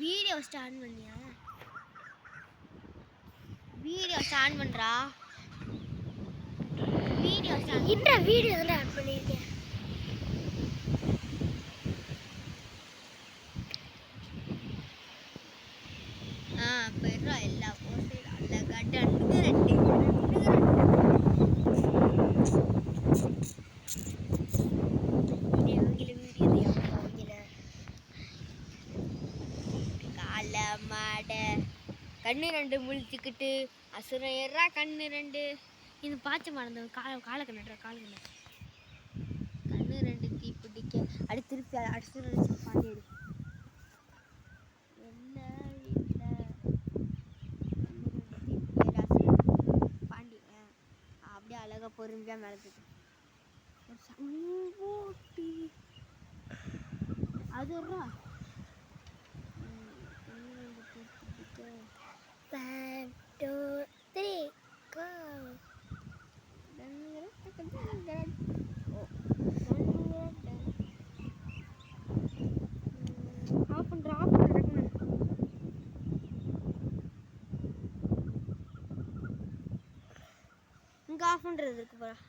Video start பண்ணியா? Video start பண்றா. Video start இந்த வீடியோ தான் ஆட் பண்ணிருக்கேன். பெறா எல்லா போஸ்டையும் அழகா டன் கண்ணு ரெண்டு முழிச்சுக்கிட்டு அசுரம் ஏறா கண்ணு ரெண்டு. இது பாய்ச்ச மறந்த காலை கண்ணுடுற காலை கண்ணு. கண்ணு ரெண்டு தீ பிடிக்க அடி திருப்பி அடிச்சு நினைச்சு பாண்டியடி. என்ன வீட்டில் பாண்டி அப்படியே அழகா பொறுமையா மிளகுது. அது ஒரு 1 2 3 go. இங்க ஆஃப் பண்றது இருக்கு பாரு.